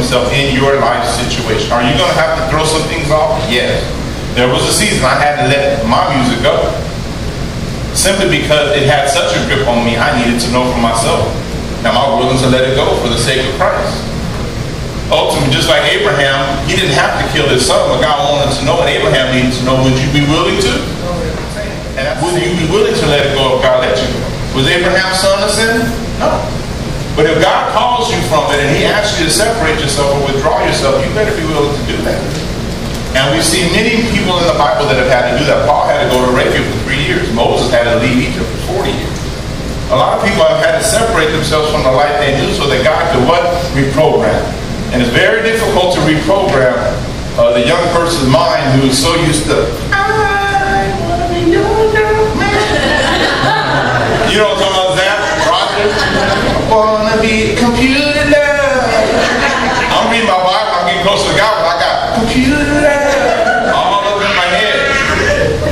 himself in your life situation. Are you going to have to throw some things off? Yes. There was a season I had to let my music go. Simply because it had such a grip on me, I needed to know for myself. Am I willing to let it go for the sake of Christ? Ultimately, just like Abraham, he didn't have to kill his son, but God wanted to know, and Abraham needed to know, would you be willing to? And would you be willing to let it go if God let you go? Was Abraham's son a sin? No. But if God calls you from it and he asks you to separate yourself or withdraw yourself, you better be willing to do that. And we see many people in the Bible that have had to do that. Paul had to go to Arabia for 3 years. Moses had to leave Egypt for 40 years. A lot of people have had to separate themselves from the life they knew so that God could what? Reprogram. And it's very difficult to reprogram the young person's mind who is so used to, I want to be your girl, man. You know what I'm talking about, Zach? Roger? I want to be computer love. I'm reading my Bible, I'm getting close to God, but I got computer love all over in my head.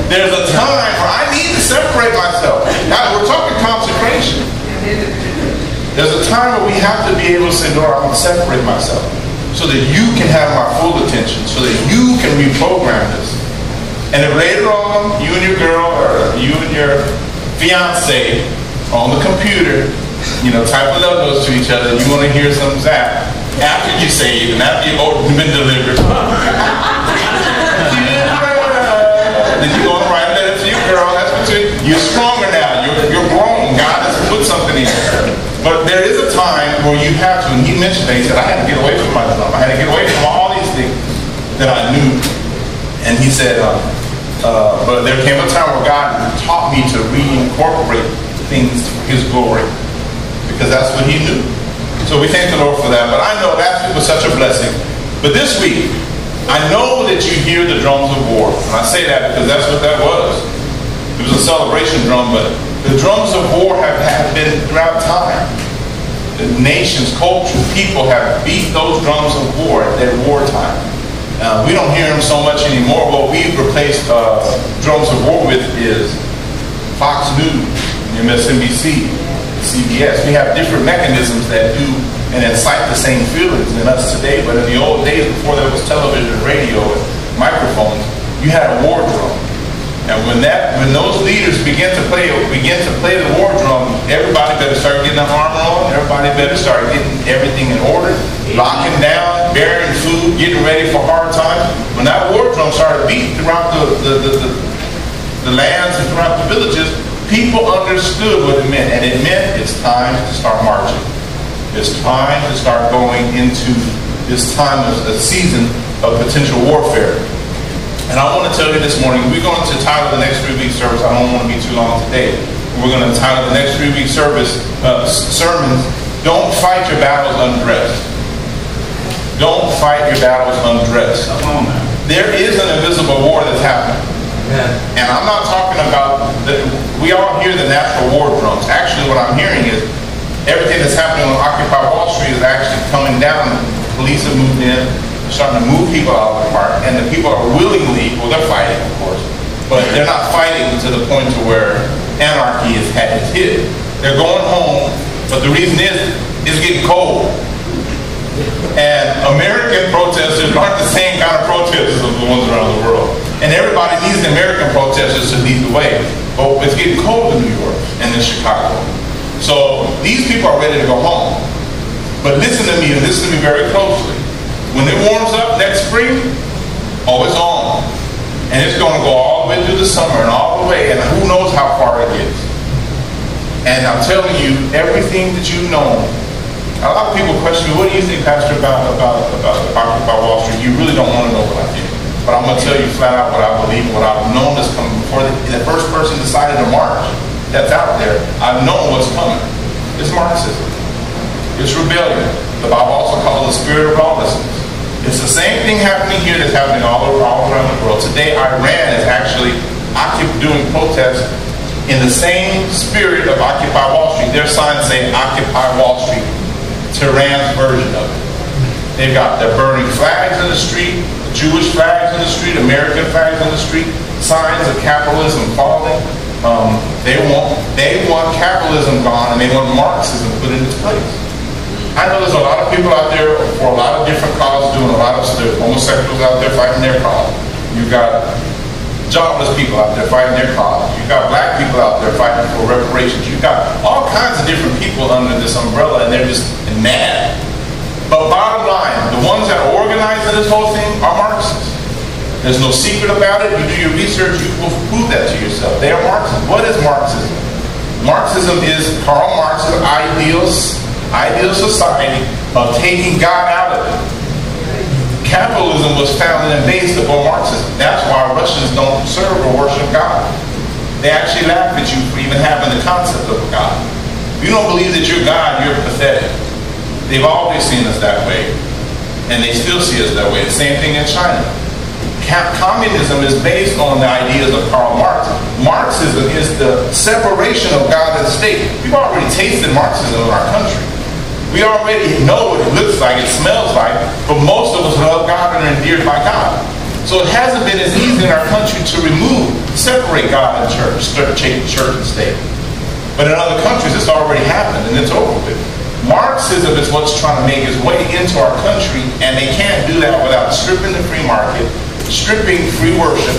There's a time where I need to separate myself. Now, we're talking consecration. There's a time where we have to be able to say, Lord, I'm going to separate myself so that you can have my full attention, so that you can reprogram this. And if later on, you and your girl or you and your fiance on the computer, you know, type of love notes to each other, and you want to hear some zap after you saved and after you've been delivered, then you go and write a letter to your girl. That's what you're stronger now. You're grown. God has put something in you. But there is a time where you have to, and he mentioned that, he said, I had to get away from myself. I had to get away from all these things that I knew. And he said, but there came a time where God taught me to reincorporate things for his glory. Because that's what he knew. So we thank the Lord for that. But I know that was such a blessing. But this week, I know that you hear the drums of war. And I say that because that's what that was. It was a celebration drum, but the drums of war have been throughout time. nations, cultures, people have beat those drums of war at their wartime. We don't hear them so much anymore. What we've replaced drums of war with is Fox News, MSNBC, CBS. We have different mechanisms that do and incite the same feelings in us today. But in the old days, before there was television and radio and microphones, you had a war drum. And when those leaders begin to play the war drum, everybody better start getting their armor on. Everybody better start getting everything in order, locking down, burying food, getting ready for hard times. When that war drum started beating throughout the lands and throughout the villages, people understood what it meant, and it meant it's time to start marching. It's time to start going into this time of a season of potential warfare. And I want to tell you this morning, we're going to title the next 3-week service. I don't want to be too long today. We're going to title the next 3-week service sermons, Don't Fight Your Battles Undressed. Don't fight your battles undressed. There is an invisible war that's happening. And I'm not talking about, we all hear the natural war drums. Actually, what I'm hearing is everything that's happening on Occupy Wall Street is actually coming down. Police have moved in, starting to move people out of the park, and the people are willingly, well, they're fighting, of course, but they're not fighting to the point to where anarchy is hit. They're going home, but the reason is, it's getting cold. And American protesters aren't the same kind of protesters as the ones around the world. And everybody needs the American protesters to lead the way. But it's getting cold in New York and in Chicago. So these people are ready to go home. But listen to me, and listen to me very closely. When it warms up next spring, oh, it's on. And it's going to go all the way through the summer and all the way, and who knows how far it gets. And I'm telling you, everything that you know, a lot of people question me, what do you think, Pastor, about Occupy Wall Street? You really don't want to know what I think. But I'm going to tell you flat out what I believe, what I've known that's coming before the first person decided to march that's out there. I've known what's coming. It's Marxism. It's rebellion. The Bible also calls it the spirit of lawlessness. It's the same thing happening here that's happening all around the world. Today, Iran is actually doing protests in the same spirit of Occupy Wall Street. Their signs say Occupy Wall Street. Tehran's version of it. They're burning flags in the street, Jewish flags in the street, American flags in the street, signs of capitalism falling. They want capitalism gone, and they want Marxism put in its place. I know there's a lot of people out there for a lot of different causes doing a lot of stuff. Homosexuals out there fighting their cause. You've got jobless people out there fighting their cause. You've got black people out there fighting for reparations. You've got all kinds of different people under this umbrella, and they're just mad. But bottom line, the ones that are organizing this whole thing are Marxists. There's no secret about it. You do your research, you will prove that to yourself. They are Marxists. What is Marxism? Marxism is Karl Marx's ideal society of taking God out of it. Capitalism was founded and based upon Marxism. That's why Russians don't serve or worship God. They actually laugh at you for even having the concept of a God. If you don't believe that you're God, you're pathetic. They've always seen us that way, and they still see us that way. The same thing in China. Communism is based on the ideas of Karl Marx. Marxism is the separation of God and state. We've already tasted Marxism in our country. We already know what it looks like, it smells like, but most of us love God and are endeared by God. So it hasn't been as easy in our country to separate God and church and state. But in other countries, it's already happened and it's over with. Marxism is what's trying to make its way into our country, and they can't do that without stripping the free market, stripping free worship,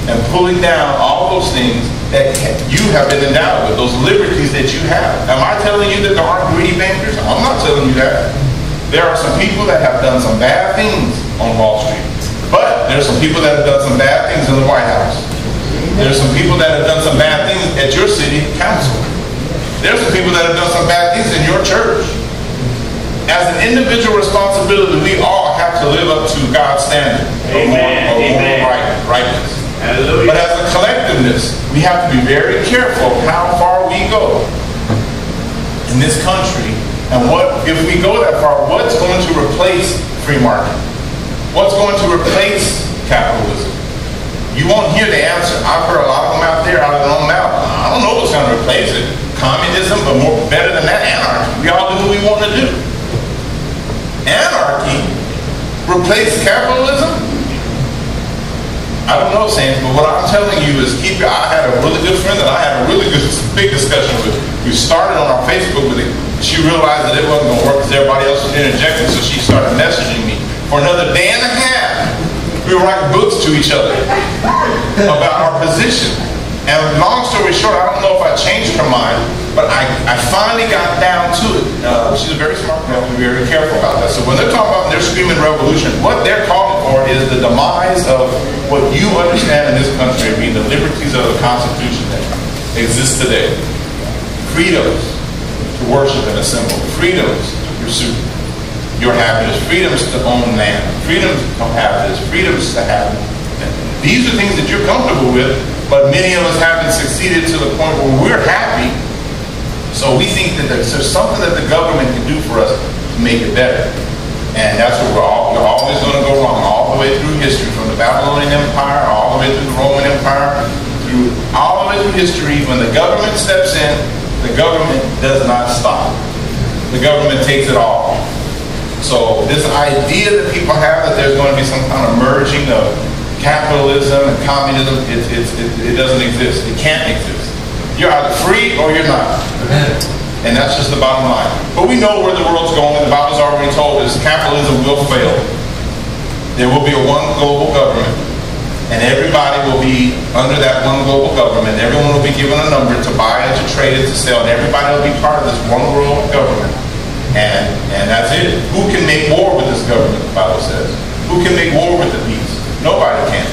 and pulling down all those things that you have been endowed with, those liberties that you have. Am I telling you that there aren't greedy bankers? I'm not telling you that. There are some people that have done some bad things on Wall Street. But there's some people that have done some bad things in the White House. There's some people that have done some bad things at your city council. There's some people that have done some bad things in your church. As an individual responsibility, we all have to live up to God's standard of moral rightness. Hallelujah. But as a collectiveness, we have to be very careful how far we go in this country. And what if we go that far, what's going to replace free market? What's going to replace capitalism? You won't hear the answer. I've heard a lot of them out there out of their own mouth. I don't know what's going to replace it. Communism, but better than that, anarchy. We all do want to do? Anarchy replace capitalism? I don't know, Saints, but what I'm telling you is I had a really good friend that I had a really good, big discussion with. We started on our Facebook with it. She realized that it wasn't going to work because everybody else was interjecting, so she started messaging me. For another day and a half, we were writing books to each other about our position. And long story short, I don't know if I changed her mind, but I finally got down to it. She's a very smart girl. We're very careful about that. So when they're talking about they're screaming revolution, what they're calling for is the demise of what you understand in this country being the liberties of the Constitution that exists today. Freedoms to worship and assemble. Freedoms to pursue your happiness. Freedoms to own land. Freedoms to have this. Freedoms to have it. These are things that you're comfortable with, but many of us haven't succeeded to the point where we're happy. So we think that there's something that the government can do for us to make it better. And that's what we're always going to go wrong, all the way through history, from the Babylonian Empire, all the way through the Roman Empire, through all the way through history. When the government steps in, the government does not stop. The government takes it all. So this idea that people have that there's going to be some kind of merging of capitalism and communism, it doesn't exist. It can't exist. You're either free or you're not. And that's just the bottom line. But we know where the world's going. The Bible's already told us capitalism will fail. There will be a one global government. And everybody will be under that one global government. Everyone will be given a number to buy and to trade and to sell. And everybody will be part of this one world government. And that's it. Who can make war with this government, the Bible says? Who can make war with the peace? Nobody can.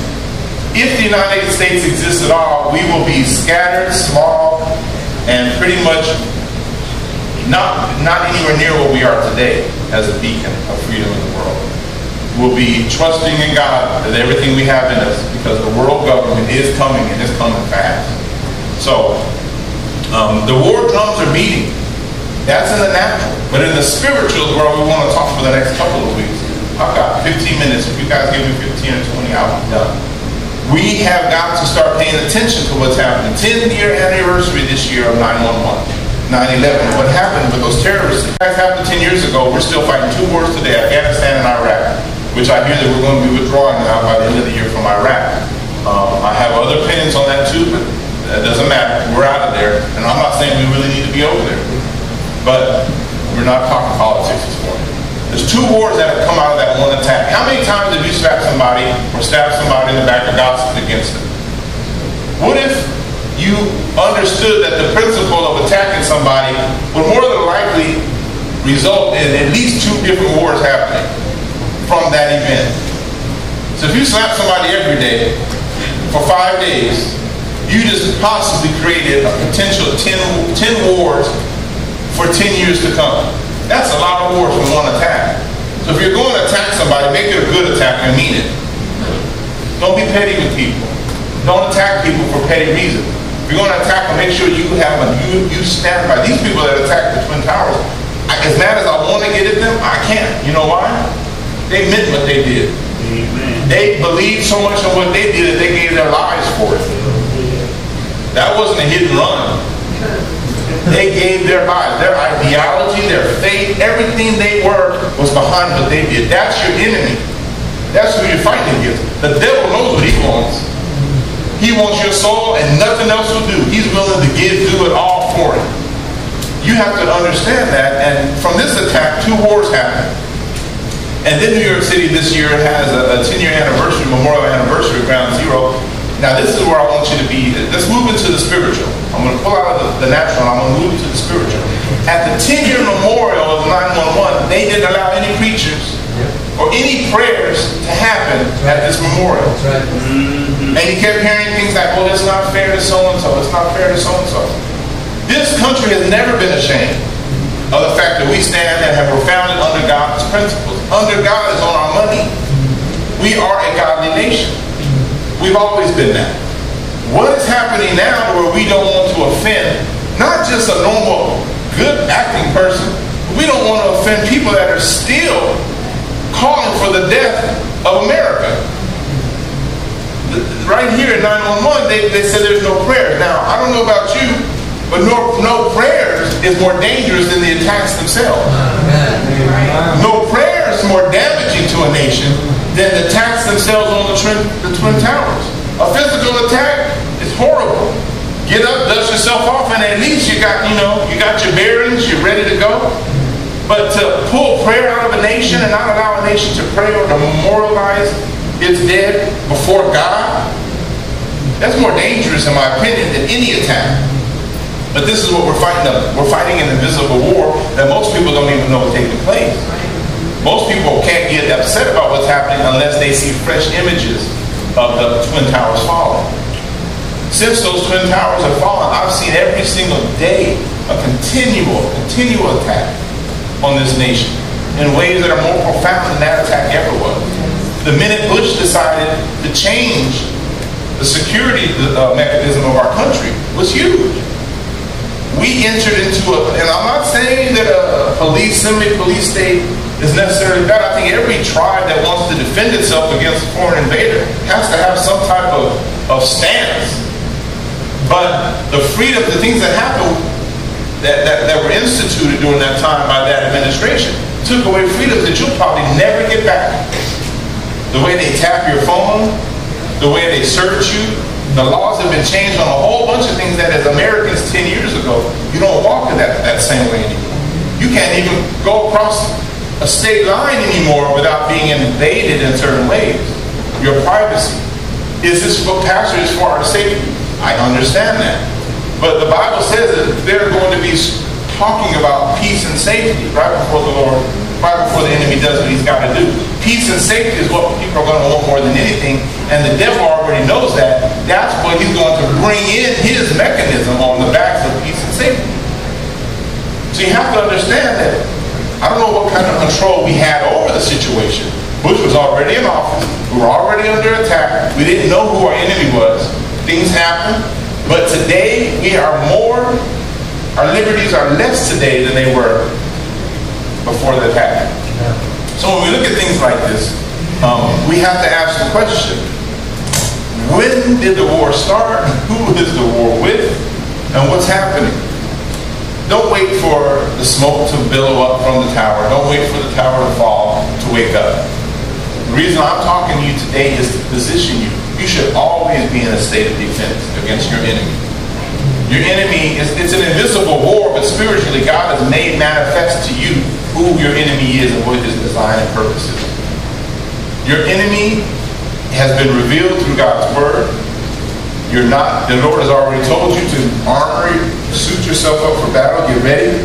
If the United States exists at all, we will be scattered, small, and pretty much not anywhere near where we are today as a beacon of freedom in the world. We'll be trusting in God with everything we have in us because the world government is coming and it's coming fast. So, the war drums are beating. That's in the natural. But in the spiritual is where we want to talk for the next couple of weeks. I've got 15 minutes. If you guys give me 15 or 20, I'll be done. We have got to start paying attention to what's happening. 10-year anniversary this year of 9/11, 9/11. What happened with those terrorists? That happened 10 years ago. We're still fighting two wars today, Afghanistan and Iraq, which I hear that we're going to be withdrawing now by the end of the year from Iraq. I have other opinions on that too, but that doesn't matter. We're out of there. And I'm not saying we really need to be over there. But we're not talking politics this morning. There's two wars that have come out of that one attack. How many times have you slapped somebody or stabbed somebody in the back or gossiped against them? What if you understood that the principle of attacking somebody would more than likely result in at least two different wars happening from that event? So if you slap somebody every day for 5 days, you just possibly created a potential 10 wars for 10 years to come. That's a lot of wars from one attack. So if you're going to attack somebody, make it a good attack and mean it. Don't be petty with people. Don't attack people for petty reasons. If you're going to attack them, make sure you stand by. These people that attacked the Twin Towers, as mad as I want to get at them, I can't. You know why? They meant what they did. Amen. They believed so much in what they did that they gave their lives for it. That wasn't a hit and run. They gave their lives, their ideology, their faith, everything they were was behind what they did. That's your enemy. That's who you're fighting against. The devil knows what he wants. He wants your soul and nothing else will do. He's willing to do it all for it. You have to understand that. And from this attack, 2 wars happened. And then New York City this year has a 10-year anniversary, memorial anniversary of Ground Zero. Now this is where I want you to be. Let's move into the spiritual. I'm going to pull out of the natural and I'm going to move into the spiritual. At the 10-year memorial of 9/11, they didn't allow any preachers or any prayers to happen at this memorial. Right. Mm-hmm. And you kept hearing things like, well, it's not fair to so-and-so. It's not fair to so-and-so. This country has never been ashamed of the fact that we stand and we're founded under God's principles. Under God is on our money. We are a godly nation. We've always been that. What is happening now where we don't want to offend not just a normal, good acting person, but we don't want to offend people that are still calling for the death of America. Right here in 911, they said there's no prayer. Now, I don't know about you, But no prayers is more dangerous than the attacks themselves. No prayers is more damaging to a nation than the attacks themselves on the Twin Towers. A physical attack is horrible. Get up, dust yourself off, and at least you got your bearings, you're ready to go. But to pull prayer out of a nation and not allow a nation to pray or to memorialize its dead before God, that's more dangerous, in my opinion, than any attack. But this is what we're fighting of. We're fighting an invisible war that most people don't even know is taking place. Most people can't get upset about what's happening unless they see fresh images of the Twin Towers falling. Since those Twin Towers have fallen, I've seen every single day a continual attack on this nation in ways that are more profound than that attack ever was. The minute Bush decided to change the security mechanism of our country was huge. We entered into and I'm not saying that a semi-police state is necessarily bad. I think every tribe that wants to defend itself against a foreign invader has to have some type of stance. But the freedom, the things that happened that were instituted during that time by that administration took away freedoms that you'll probably never get back. The way they tap your phone, the way they search you, the laws have been changed on a whole bunch of things that as Americans 10 years ago, you don't walk in that same way anymore. You can't even go across a state line anymore without being invaded in certain ways. Your privacy. Is this what pastor is for our safety? I understand that. But the Bible says that they're going to be talking about peace and safety right before the Lord, right before the enemy does what he's got to do. Peace and safety is what people are going to want more than anything, and the devil already knows that. That's what he's going to bring in his mechanism on the backs of peace and safety. So you have to understand that I don't know what kind of control we had over the situation. Bush was already in office. We were already under attack. We didn't know who our enemy was. Things happened. But today, our liberties are less today than they were before the attack. So when we look at things like this, we have to ask the question, when did the war start? Who is the war with? And what's happening? Don't wait for the smoke to billow up from the tower. Don't wait for the tower to fall to wake up. The reason I'm talking to you today is to position you. You should always be in a state of defense against your enemy. Your enemy, it's an invisible war, but spiritually God has made manifest to you who your enemy is and what his design and purpose is. Your enemy has been revealed through God's word. The Lord has already told you to armor, suit yourself up for battle, get ready,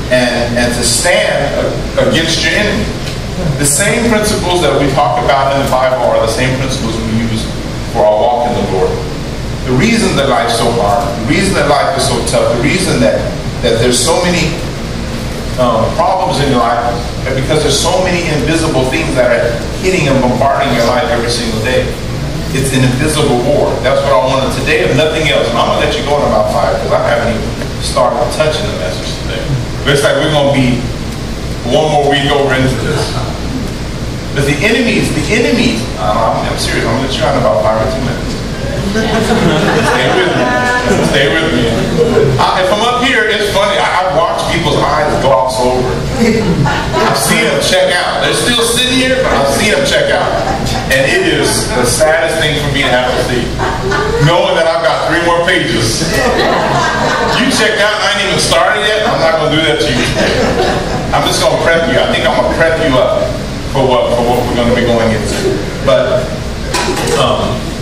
and to stand against your enemy. The same principles that we talk about in the Bible are the same principles we use for our walk in the Lord. The reason that life's so hard, the reason that life is so tough, the reason that there's so many problems in your life is because there's so many invisible things that are hitting and bombarding your life every single day. It's an invisible war. That's what I wanted today, if nothing else. And I'm going to let you go in about 5 because I haven't even started touching the message today. But it's like we're going to be one more week over into this. But the enemies, I'm serious, I'm going to let you out in about 5 or 2 minutes. Stay with me. If I'm up here, it's funny. I watch people's eyes gloss over. I've seen them check out. They're still sitting here, but I've seen them check out. And it is the saddest thing for me to have to see. Knowing that I've got 3 more pages. You checked out and I ain't even started yet, I'm not going to do that to you. I'm just going to prep you. I think I'm going to prep you up for what we're going to be going into. But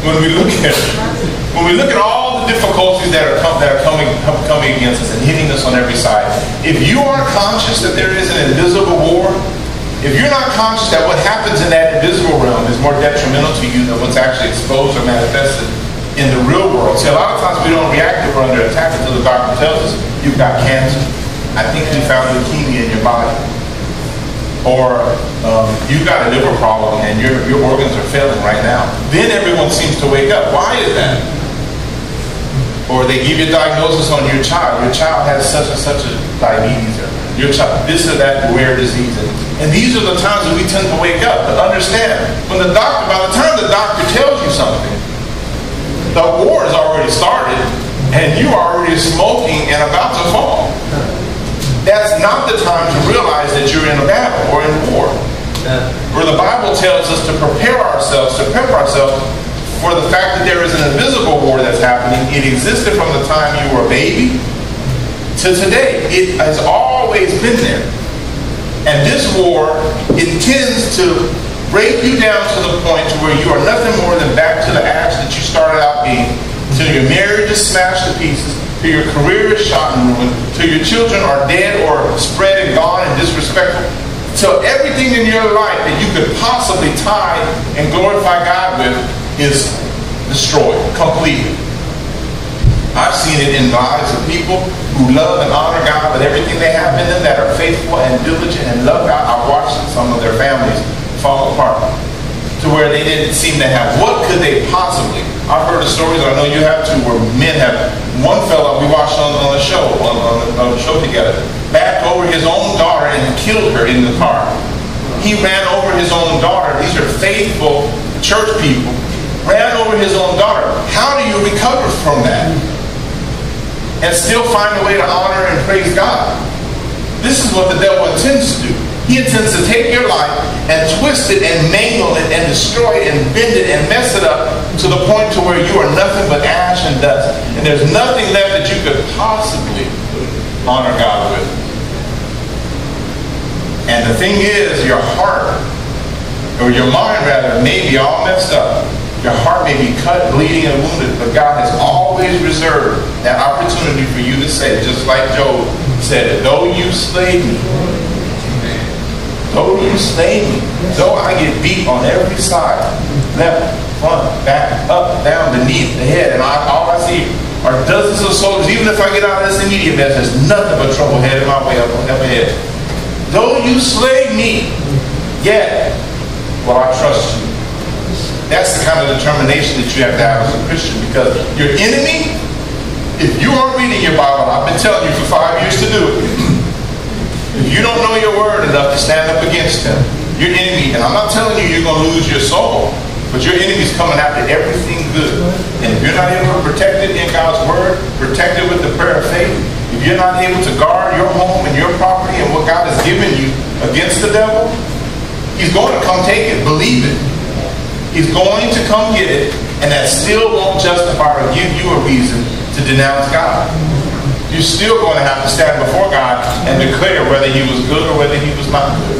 when we look at all the difficulties that are coming against us and hitting us on every side, if you aren't conscious that there is an invisible war, if you're not conscious that what happens in that invisible realm is more detrimental to you than what's actually exposed or manifested in the real world. See, a lot of times we don't react if we're under attack until the doctor tells us you've got cancer. I think we found leukemia in your body. Or you've got a liver problem and your organs are failing right now. Then everyone seems to wake up. Why is that? Or they give you a diagnosis on your child. Your child has such and such a diabetes. Or your child, this or that rare disease. And these are the times that we tend to wake up. But understand, by the time the doctor tells you something, the war has already started. and you are already smoking and about to fall. That's not the time to realize that you're in a battle or in war. Where the Bible tells us to prepare ourselves for the fact that there is an invisible war that's happening. It existed from the time you were a baby to today. It has always been there. And this war intends to break you down to the point to where you are nothing more than back to the ash that you started out being, till your marriage is smashed to pieces, till your career is shot and ruined, till your children are dead or spread and gone and disrespectful, till everything in your life that you could possibly tie and glorify God with is destroyed completely. I've seen it in the lives of people who love and honor God with everything they have in them, that are faithful and diligent and love God. I've watched some of their families fall apart to where they didn't seem to have. What could they possibly? I've heard of stories, I know you have too, where men have, one fella we watched on a show, on a show together, backed over his own daughter and killed her in the car. He ran over his own daughter. These are faithful church people. Ran over his own daughter. How do you recover from that? And still find a way to honor and praise God. This is what the devil intends to do. He intends to take your life and twist it and mangle it and destroy it and bend it and mess it up to the point to where you are nothing but ash and dust. And there's nothing left that you could possibly honor God with. And the thing is, your heart, or your mind rather, may be all messed up. Your heart may be cut, bleeding, and wounded, but God has always reserved that opportunity for you to say, just like Job said, though you slay me, though you slay me, though I get beat on every side, left, front, back, up, down, beneath, the head, and all I see are dozens of soldiers. Even if I get out of this immediate mess, there's nothing but trouble headed my way up ahead. Though you slay me, yet will I trust you. That's the kind of determination that you have to have as a Christian, because your enemy, if you aren't reading your Bible, I've been telling you for 5 years to do it. If you don't know your word enough to stand up against him, your enemy, and I'm not telling you you're going to lose your soul, but your enemy's coming after everything good. And if you're not able to protect it in God's word, protect it with the prayer of faith, if you're not able to guard your home and your property and what God has given you against the devil, he's going to come take it. Believe it. He's going to come get it, and that still won't justify or give you a reason to denounce God. You're still going to have to stand before God and declare whether he was good or whether he was not good.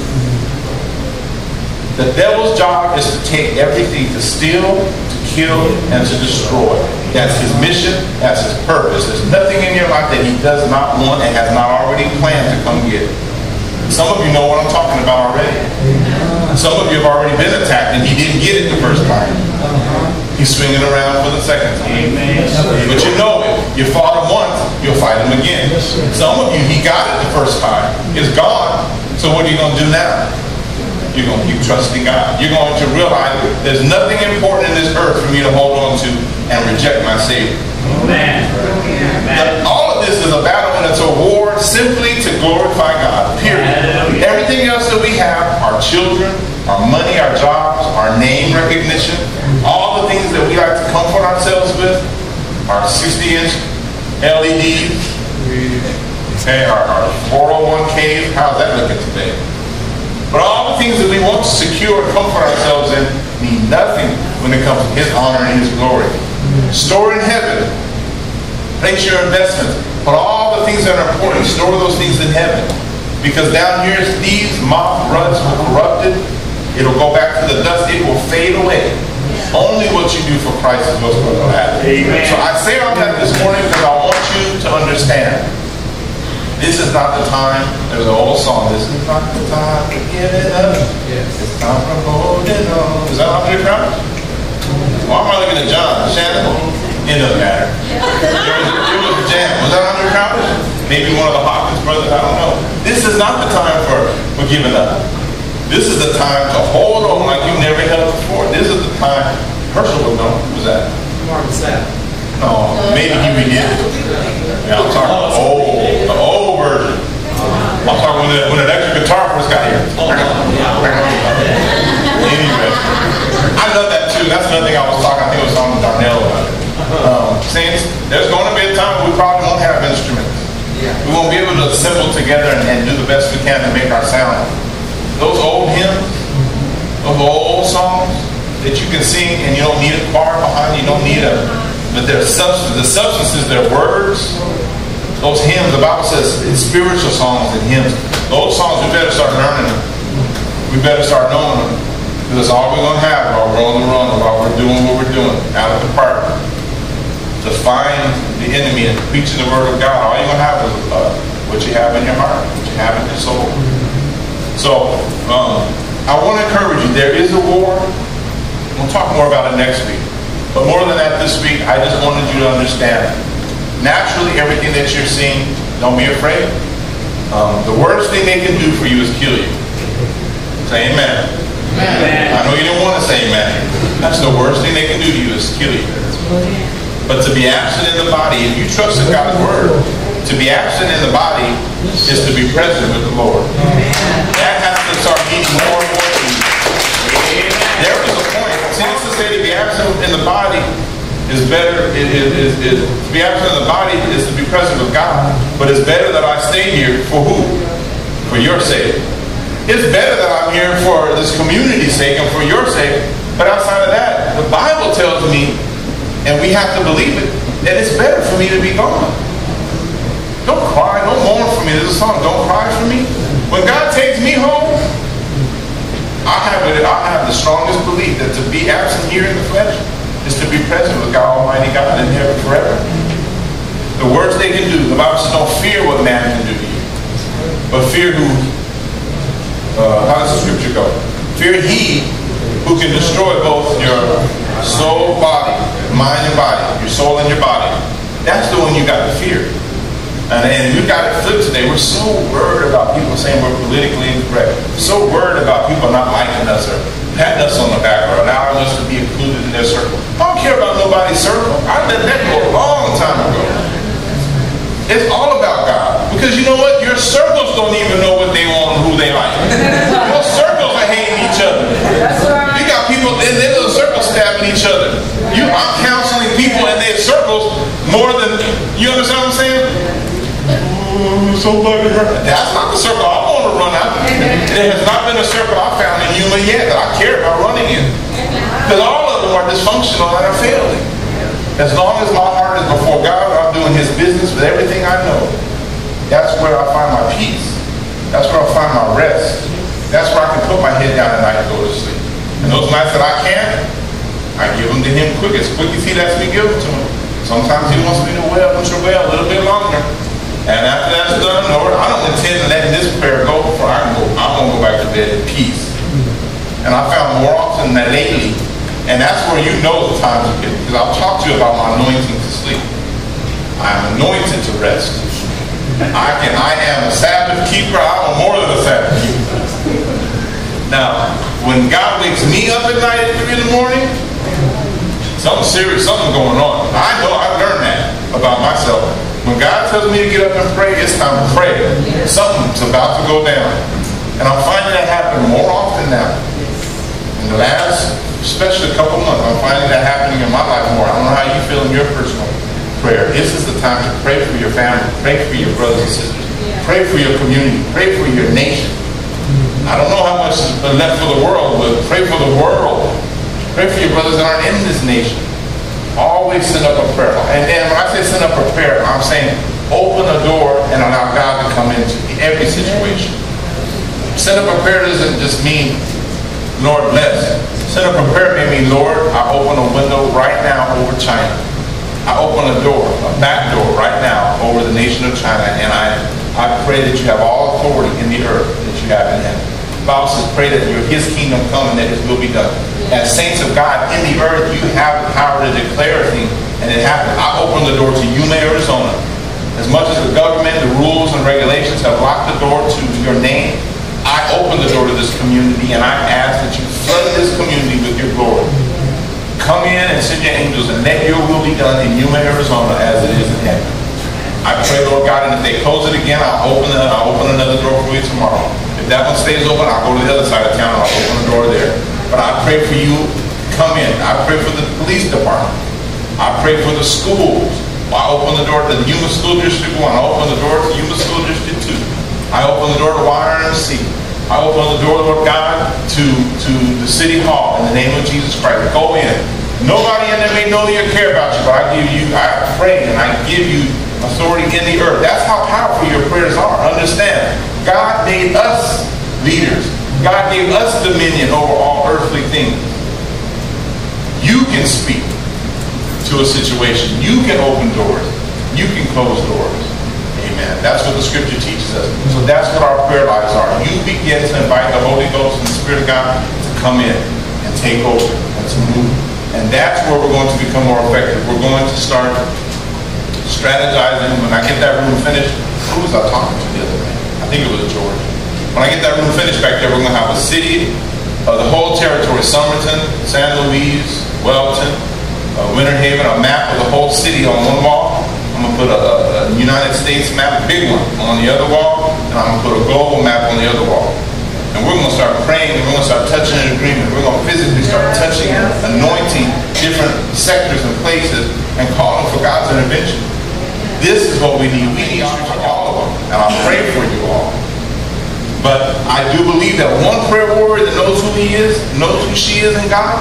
The devil's job is to take everything, to steal, to kill, and to destroy. That's his mission. That's his purpose. There's nothing in your life that he does not want and has not already planned to come get. Some of you know what I'm talking about already. Some of you have already been attacked and he didn't get it the first time. He's swinging around for the second time. But you know it. You fought him once, you'll fight him again. Some of you, he got it the first time. It's gone. So what are you going to do now? You're going to keep trusting God. You're going to realize there's nothing important in this earth for me to hold on to and reject my Savior. Amen. All of this is a battle and it's a war simply to glorify God. Period. Everything else that we have, our children, our money, our jobs, our name recognition, all the things that we like to comfort ourselves with, our 60-inch LEDs, okay, our 401ks, how's that looking today? But all the things that we want to secure and comfort ourselves in mean nothing when it comes to his honor and his glory. Store in heaven. Place your investments. But all the things that are important, store those things in heaven. Because down here, thieves, moth, ruts will corrupt it. It'll go back to the dust. It will fade away. Only what you do for Christ is what's going to happen. Amen. So I say all that this morning because I want you to understand. This is not the time. There's an old song. This is not the time for giving up. It's time for holding on. Is that how they proud? Why am I looking at John? Shannon? It doesn't matter. It was a jam. Was that under college? Maybe one of the Hawkins brothers. I don't know. This is not the time for giving up. This is the time to hold on like you never held before. This is the time. Herschel would know. Who was that? Martin Sapp. No, maybe he redid it. Yeah, I'm talking the old version. I'm talking when an extra guitar first got here. Anyway, I love that too. That's another thing I was talking. I think it was on Darnell about it. Saints, there's going to be a time We won't be able to assemble together and do the best we can to make our sound. Those old hymns, those old songs that you can sing and you don't need a choir behind, you don't need but their substance, the substance is their words. Those hymns, the Bible says it's spiritual songs and hymns. Those songs, we better start learning them. We better start knowing them. Because that's all we're going to have while we're on the run, while we're doing what we're doing, out of the park. To find the enemy and preaching the word of God, all you're going to have is what you have in your heart, what you have in your soul. So, I want to encourage you, there is a war. We'll talk more about it next week. But more than that this week, I just wanted you to understand. Naturally, everything that you're seeing, don't be afraid. The worst thing they can do for you is kill you. Say amen. Amen. I know you didn't want to say amen. That's the worst thing they can do to you is kill you. But to be absent in the body, if you trust in God's word, to be absent in the body is to be present with the Lord. That has to start meaning more and more to you. There was a point. See, this is to say to be absent in the body is better. To be absent in the body is to be present with God. But it's better that I stay here for who? For your sake. It's better that I'm here for this community's sake and for your sake. But outside of that, the Bible tells me, and we have to believe it, that it's better for me to be gone. Don't cry, don't mourn for me. There's a song, don't cry for me. When God takes me home, I have the strongest belief that to be absent here in the flesh is to be present with God Almighty God in heaven forever. The worst they can do, the Bible says, don't fear what man can do to you, but fear who, how does the scripture go? Fear he who can destroy both your soul, body, mind and body, your soul and your body. That's the one you got to fear. And we've got it flipped today. We're so worried about people saying we're politically incorrect. So worried about people not liking us or patting us on the back or allowing us to be included in their circle. I don't care about nobody's circle. I let that go a long time ago. It's all about God. Because you know what? Your circles don't even know what they want and who they like. Your circles are hating each other. You got people in their little circles stabbing each other. I'm counseling people in their circles more than, you understand what I'm saying? Somebody hurt. That's not the circle I want to run out. There has not been a circle I found in Yuma yet that I care about running in. Because all of them are dysfunctional and are failing. As long as my heart is before God, I'm doing His business with everything I know. That's where I find my peace. That's where I find my rest. That's where I can put my head down at night and go to sleep. And those nights that I can't, I give them to Him quick as He lets me give them to Him. Sometimes He wants me to put your well a little bit longer. And after that's done, Lord, I don't intend to let this prayer go before I'm going to go back to bed in peace. And I found more often than lately, and that's where you know the times you get, because I'll talk to you about my anointing to sleep. I'm anointed to rest. I am a Sabbath keeper. I'm more than a Sabbath keeper. Now, when God wakes me up at night at 3 in the morning, something serious, something going on. I know I've learned that about myself. When God tells me to get up and pray, it's time to pray. Something's about to go down. And I'm finding that happen more often now. In the last, especially a couple months, I'm finding that happening in my life more. I don't know how you feel in your personal prayer. This is the time to pray for your family. Pray for your brothers and sisters. Pray for your community. Pray for your nation. I don't know how much is left for the world, but pray for the world. Pray for your brothers that aren't in this nation. Always send up a prayer. And then when I say send up a prayer, I'm saying open a door and allow God to come into every situation. Send up a prayer doesn't just mean, Lord bless. Send up a prayer may mean, Lord, I open a window right now over China. I open a door, a back door right now over the nation of China, and I pray that you have all authority in the earth that you have in heaven. The Bible says, pray that His kingdom come and that His will be done. As saints of God in the earth, you have the power to declare a thing, and it happens. I open the door to Yuma, Arizona. As much as the government, the rules, and regulations have locked the door to your name, I open the door to this community, and I ask that you flood this community with your glory. Come in and send your angels, and let your will be done in Yuma, Arizona, as it is in heaven. I pray, Lord God, and if they close it again, I'll open another door for you tomorrow. If that one stays open, I'll go to the other side of town and I'll open the door there. But I pray for you, come in. I pray for the police department. I pray for the schools. I open the door to the Yuma School District 1. I open the door to Yuma School District 2. I open the door to YRMC. I open the door, Lord God, to the City Hall in the name of Jesus Christ. Go in. Nobody in there may know you or care about you, but I pray and I give you authority in the earth. That's how powerful your prayers are. Understand, God made us leaders. God gave us dominion over all earthly things. You can speak to a situation. You can open doors. You can close doors. Amen. That's what the scripture teaches us. So that's what our prayer lives are. You begin to invite the Holy Ghost and the Spirit of God to come in and take over and to move. And that's where we're going to become more effective. We're going to start strategizing. When I get that room finished, who was I talking to the other day? I think it was George. When I get that room finished back there, we're going to have a city, the whole territory, Somerton, San Luis, Welton, Winter Haven, a map of the whole city on one wall. I'm going to put a United States map, a big one, on the other wall, and I'm going to put a global map on the other wall. And we're going to start praying, and we're going to start touching in agreement. We're going to physically start touching and anointing different sectors and places and calling for God's intervention. This is what we need. We need all of them. And I'll pray for you all. But I do believe that one prayer warrior that knows who he is, knows who she is in God,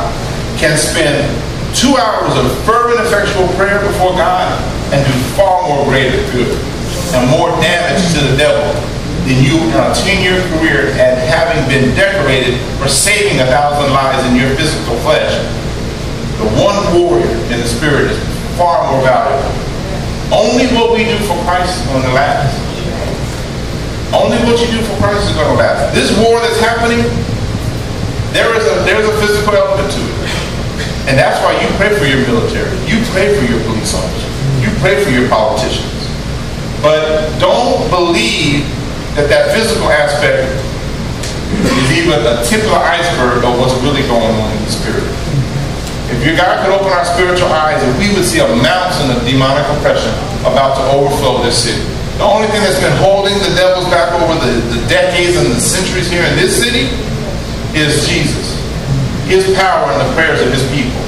can spend 2 hours of fervent, effectual prayer before God and do far more greater good and more damage to the devil than you in a 10-year career and having been decorated for saving 1,000 lives in your physical flesh. The one warrior in the spirit is far more valuable. Only what we do for Christ is going to last. Only what you do for Christ is going to last. This war that's happening, there's a physical element to it. And that's why you pray for your military. You pray for your police officers. You pray for your politicians. But don't believe that physical aspect is even a tip of the iceberg of what's really going on in the spirit. If your God could open our spiritual eyes, and we would see a mountain of demonic oppression about to overflow this city. The only thing that's been holding the devils back over the decades and the centuries here in this city is Jesus. His power and the prayers of his people.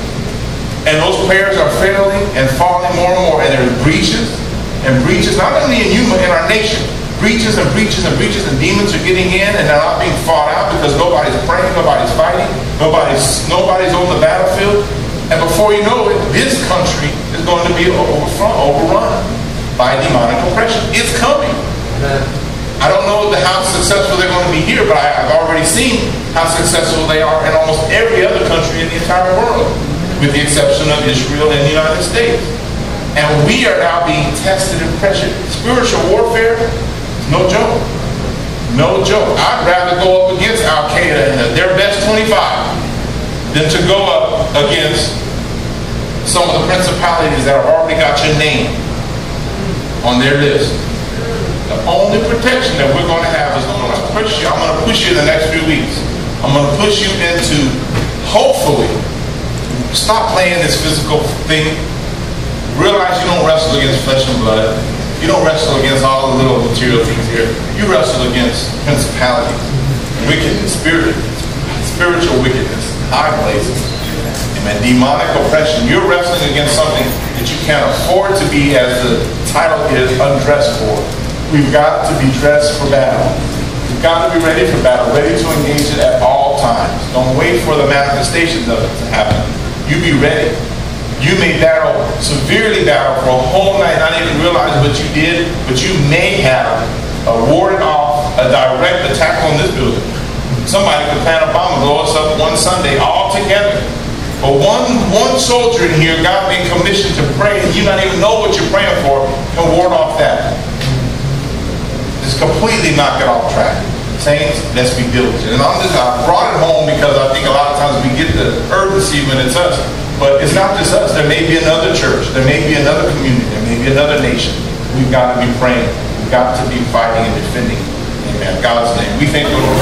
And those prayers are failing and falling more and more. And there are breaches and breaches, not only in Yuma, in our nation. Breaches and breaches and breaches, and demons are getting in and they're not being fought out because nobody's praying, nobody's fighting, nobody's on the battlefield. And before you know it, this country is going to be overrun by demonic oppression. It's coming. I don't know how successful they're going to be here, but I've already seen how successful they are in almost every other country in the entire world, with the exception of Israel and the United States. And we are now being tested and pressured. Spiritual warfare is no joke. No joke. I'd rather go up against Al Qaeda and their best 25 than to go up against some of the principalities that have already got your name on their list. The only protection that we're going to have is going to push you. I'm going to push you in the next few weeks. I'm going to push you into, hopefully, stop playing this physical thing. Realize you don't wrestle against flesh and blood. You don't wrestle against all the little material things here. You wrestle against principalities, wickedness, spiritual wickedness, high places, and demonic oppression. You're wrestling against something that you can't afford to be, as the title is, undressed for. We've got to be dressed for battle. We've got to be ready for battle, ready to engage it at all times. Don't wait for the manifestations of it to happen. You be ready. You may severely battle for a whole night, not even realize what you did, but you may have warded off a direct attack on this building. Somebody could plan a bomb and blow us up one Sunday all together. But one soldier in here, God being commissioned to pray, and you not even know what you're praying for, can ward off that. Just completely knock it off track. Saints, let's be diligent. And I brought it home because I think a lot of times we get the urgency when it's us. But it's not just us. There may be another church. There may be another community. There may be another nation. We've got to be praying. We've got to be fighting and defending. Amen. God's name. We thank the Lord.